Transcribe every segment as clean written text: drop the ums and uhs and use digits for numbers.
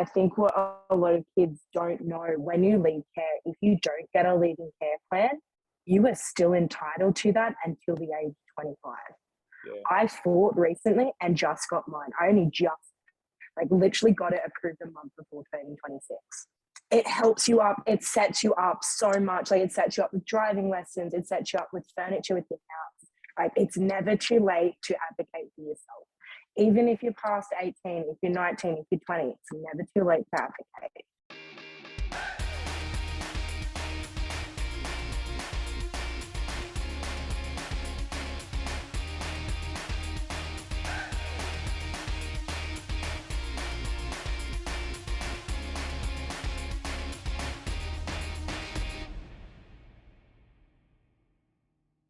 I think what a lot of kids don't know, when you leave care, if you don't get a leaving care plan, you are still entitled to that until the age of 25. Yeah. I fought recently and just got mine. I only just, literally got it approved a month before turning 26. It helps you up. It sets you up so much. It sets you up with driving lessons. It sets you up with furniture with your house. It's never too late to advocate for yourself. Even if you're past 18, if you're 19, if you're 20, it's never too late to advocate.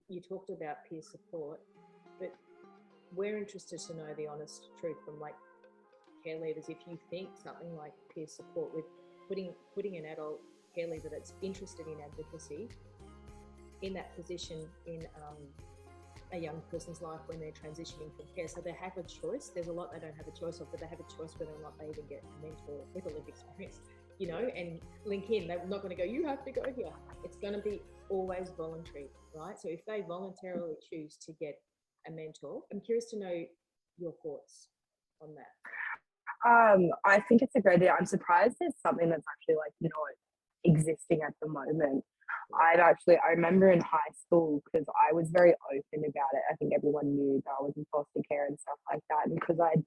You talked about peer support, but we're interested to know the honest truth from care leavers. If you think something like peer support with putting an adult care leaver that's interested in advocacy in that position in a young person's life when they're transitioning from care, so they have a choice. There's a lot they don't have a choice of, but they have a choice whether or not they even get a mentor with a lived experience, and link in. They're not going to go, you have to go here. It's going to be always voluntary, right? So if they voluntarily choose to get a mentor, I'm curious to know your thoughts on that. I think it's a great idea. I'm surprised there's something that's actually not existing at the moment. I remember in high school, because I was very open about it. I think everyone knew that I was in foster care and stuff like that. And because I'd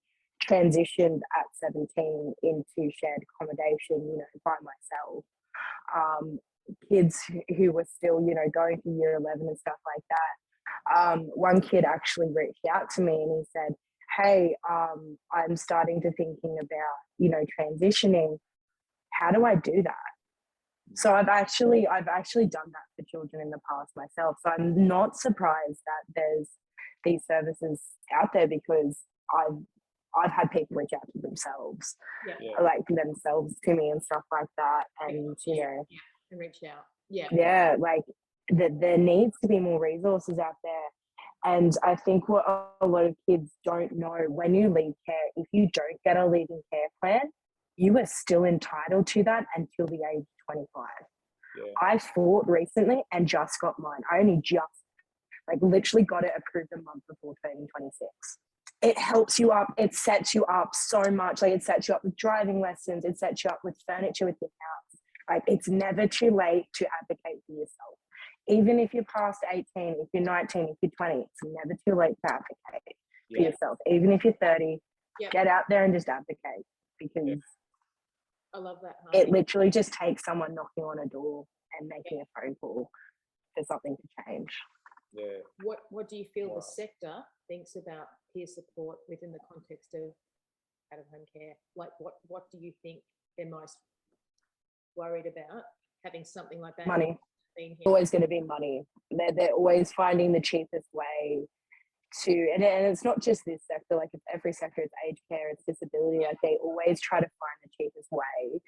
transitioned at 17 into shared accommodation, by myself, kids who were still, going to year 11 and stuff like that. One kid actually reached out to me and he said, hey, I'm starting to thinking about, transitioning. How do I do that? So I've actually done that for children in the past myself. So I'm not surprised that there's these services out there, because I've had people reach out to themselves, themselves to me and stuff like that. And, and reach out. Yeah, there needs to be more resources out there. And I think what a lot of kids don't know, when you leave care, if you don't get a leaving care plan, you are still entitled to that until the age of 25. Yeah. I fought recently and just got mine. I only just, literally got it approved a month before turning 26. It helps you up. It sets you up so much. It sets you up with driving lessons. It sets you up with furniture with your house. It's never too late to advocate for yourself. Even if you're past 18, if you're 19, if you're 20, it's never too late to advocate for yourself. Even if you're 30, get out there and just advocate, because I love that. It literally just takes someone knocking on a door and making a phone call for something to change. Yeah. What do you feel the sector thinks about peer support within the context of out-of-home care? What do you think they're most worried about, having something like that? Money. Always going to be money. They're always finding the cheapest way to, and it's not just this sector, it's every sector. It's aged care, it's disability. They always try to find the cheapest way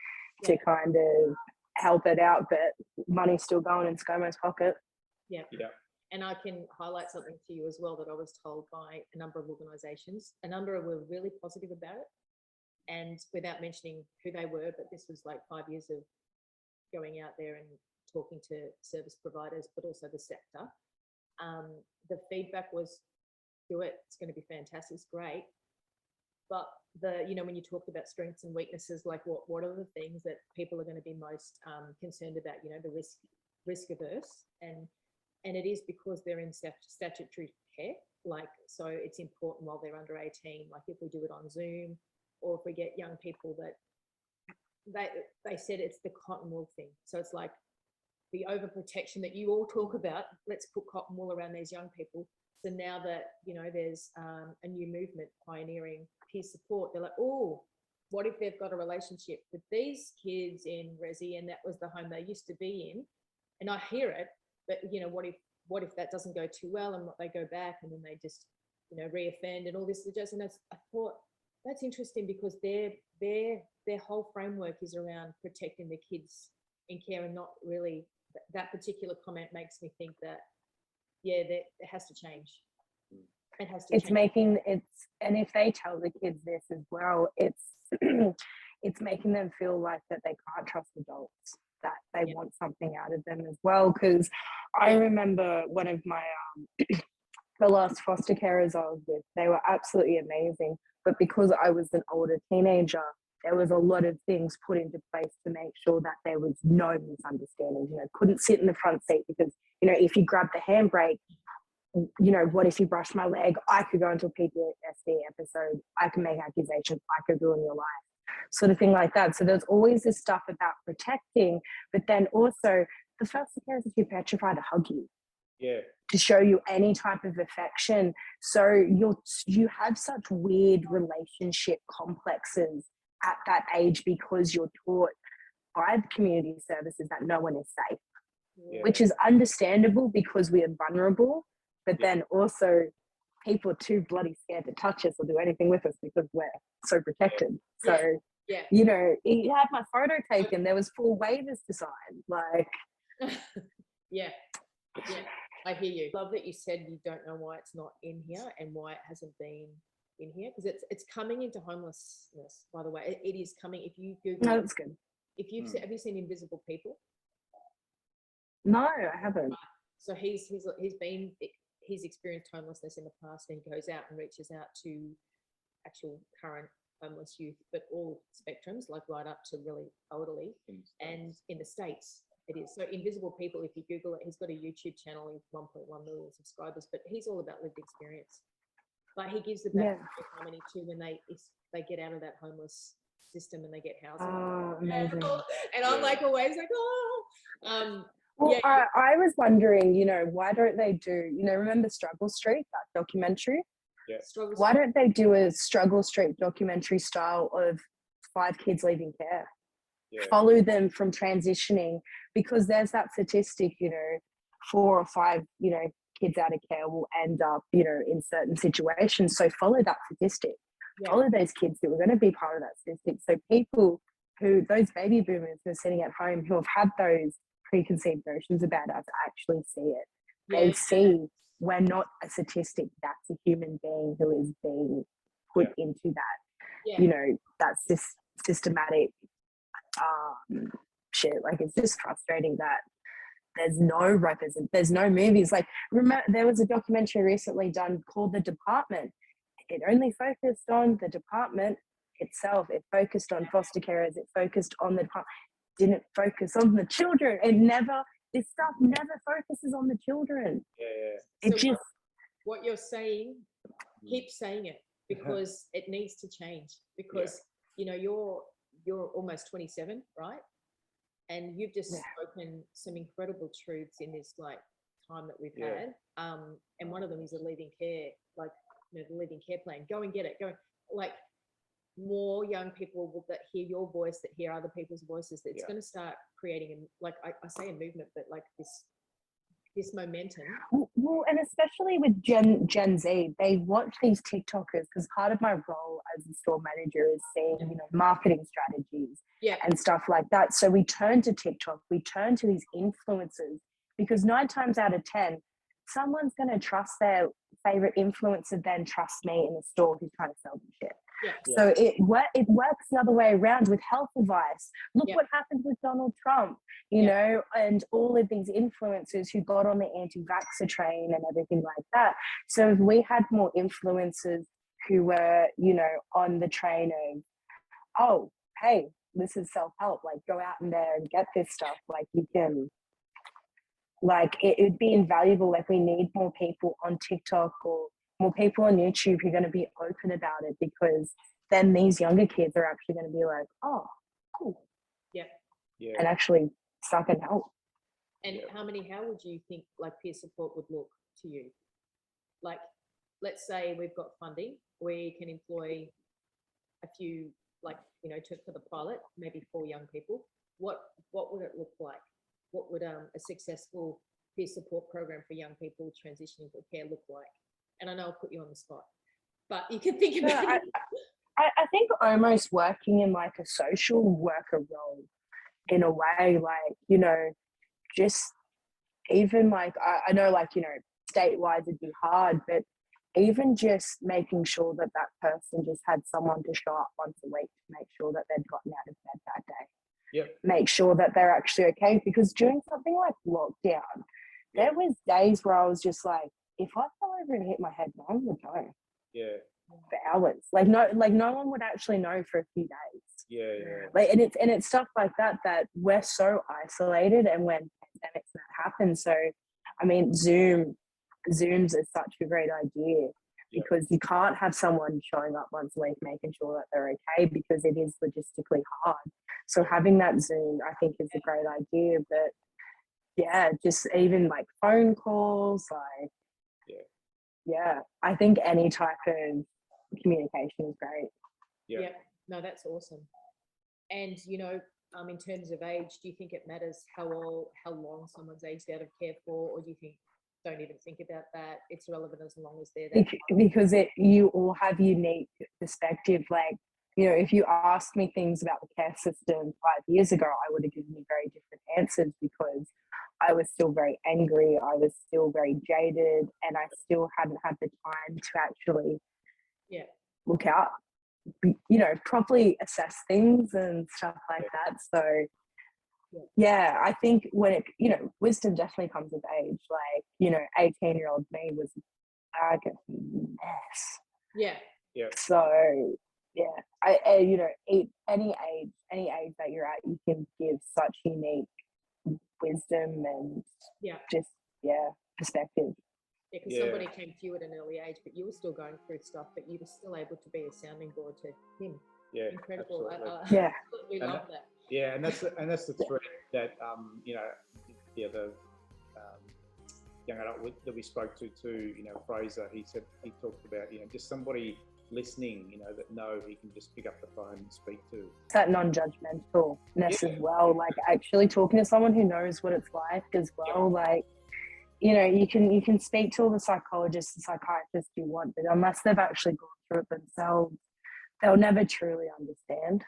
to kind of help it out, but money's still going in ScoMo's pocket. Yeah. And I can highlight something to you as well that I was told by a number of organisations. A number were really positive about it, and without mentioning who they were, but this was 5 years of going out there and talking to service providers, but also the sector. The feedback was, do it, it's going to be fantastic, it's great. But when you talked about strengths and weaknesses, what are the things that people are going to be most concerned about? The risk averse, and it is because they're in statutory care. So it's important while they're under 18. If we do it on Zoom, or if we get young people that they said it's the cotton wool thing. So it's the overprotection that you all talk about. Let's put cotton wool around these young people. So now that, there's a new movement pioneering peer support, they're oh, what if they've got a relationship with these kids in Resi and that was the home they used to be in? And I hear it, but, what if that doesn't go too well and they go back and then they just, reoffend and all this. And I thought that's interesting, because their whole framework is around protecting the kids in care, and not really that particular comment makes me think that, it has to change. It has to change. And if they tell the kids this as well, it's making them feel like that they can't trust adults, that they want something out of them as well. Because I remember one of my the last foster carers I was with, they were absolutely amazing, but because I was an older teenager, there was a lot of things put into place to make sure that there was no misunderstandings. You know, couldn't sit in the front seat because, you know, if you grab the handbrake, you know, what if you brush my leg? I could go into a PTSD episode. I can make accusations. I could ruin your life, sort of thing like that. So there's always this stuff about protecting, but then also the foster carers are too petrified to hug you, to show you any type of affection. So you have such weird relationship complexes at that age because you're taught by the community services that no one is safe, which is understandable because we are vulnerable, but then also people are too bloody scared to touch us or do anything with us because we're so protected. So, you know, he had my photo taken, there was 4 waivers to sign, like. Yeah, I hear you. Love that you said you don't know why it's not in here and why it hasn't been in here, because it's coming into homelessness, by the way. It is coming. If you Google No, that's good. if you've have you seen Invisible People? No, I haven't. So he's experienced homelessness in the past, and he goes out and reaches out to actual current homeless youth, but all spectrums, like right up to really elderly. And in the States it is. So Invisible People, if you Google it, he's got a YouTube channel with 1.1 million subscribers, but he's all about lived experience. But he gives the back harmony too when they get out of that homeless system and they get housing. Oh, amazing. And I'm like always like, well, I was wondering, you know, why don't they do, you know, remember Struggle Street, that documentary? Why don't they do a Struggle Street documentary style of 5 kids leaving care? Follow them from transitioning, because there's that statistic, you know, 4 or 5, you know, kids out of care will end up, you know, in certain situations. So follow that statistic. Follow those kids who are going to be part of that statistic. So people those baby boomers who are sitting at home who have had those preconceived notions about us actually see it. They see we're not a statistic, that's a human being who is being put into that, you know, that's this systematic shit. Like, it's just frustrating that there's no movies. Like, remember there was a documentary recently done called The Department. It only focused on the department itself. It focused on foster carers. It focused on the department. Didn't focus on the children. This stuff never focuses on the children. It so just. What you're saying, keep saying it, because it needs to change. Because you know you're almost 27, right? And you've just spoken some incredible truths in this like time that we've had. And one of them is the leaving care, like, you know, the leaving care plan. Go and get it. Go, like, more young people that hear your voice, that hear other people's voices. That it's going to start creating, like I say, a movement, but like this momentum. Well, and especially with Gen Z, they watch these TikTokers, because part of my role as a store manager is seeing, you know, marketing strategies and stuff like that. So we turn to TikTok, we turn to these influencers, because 9 times out of 10, someone's going to trust their favorite influencer than trust me in the store who's trying to sell them shit. So it works the other way around with health advice. Look what happened with Donald Trump, you know, and all of these influencers who got on the anti-vaxxer train and everything like that. So if we had more influencers who were, you know, on the train of, oh, hey, this is self-help, like, go out in there and get this stuff, like, you can, like, it would be invaluable. Like, we need more people on TikTok or more people on YouTube who are going to be open about it, because then these younger kids are actually going to be like, oh, cool. And actually start and help. And how would you think like peer support would look to you? Like, let's say we've got funding, we can employ a few, like, you know, for the pilot, maybe 4 young people. What would it look like? What would a successful peer support program for young people transitioning to care look like? And I know I'll put you on the spot, but you can think about it. I think almost working in like a social worker role in a way, like, you know, just even like, I know, like, you know, state-wise it'd be hard, but even just making sure that that person just had someone to show up once a week to make sure that they'd gotten out of bed that day. Yep. Make sure that they're actually okay, because during something like lockdown, there was days where I was just like, if I fell over and hit my head, no one would know Yeah. for hours. Like no one would actually know for a few days. Yeah. Yeah. Like, and it's stuff like that we're so isolated, and when pandemics that happen. So, I mean, Zooms is such a great idea, because you can't have someone showing up once a week making sure that they're okay, because it is logistically hard. So having that Zoom, I think, is a great idea. But yeah, just even like phone calls, like I think any type of communication is great. Yeah. No, that's awesome. And in terms of age, do you think it matters how long someone's aged out of care for, or do you think don't even think about that? It's relevant as long as they're there. Because you all have unique perspective. Like, if you asked me things about the care system 5 years ago, I would have given you very different answers, because I was still very angry, I was still very jaded, and I still hadn't had the time to actually look out, properly assess things and stuff like that. So I think when it, wisdom definitely comes with age. Like, 18-year-old me was a bag of mess. So any age that you're at, you can give such unique wisdom and perspective. Because somebody came to you at an early age, but you were still going through stuff, but you were still able to be a sounding board to him. Yeah, incredible. Absolutely. We love that. Yeah, and that's the thread that the young adult that we spoke to too. Fraser, he talked about just somebody listening, that he can just pick up the phone and speak to. That non-judgmentalness as well, like actually talking to someone who knows what it's like as well. Like, you can speak to all the psychologists and psychiatrists you want, but unless they've actually gone through it themselves, they'll never truly understand.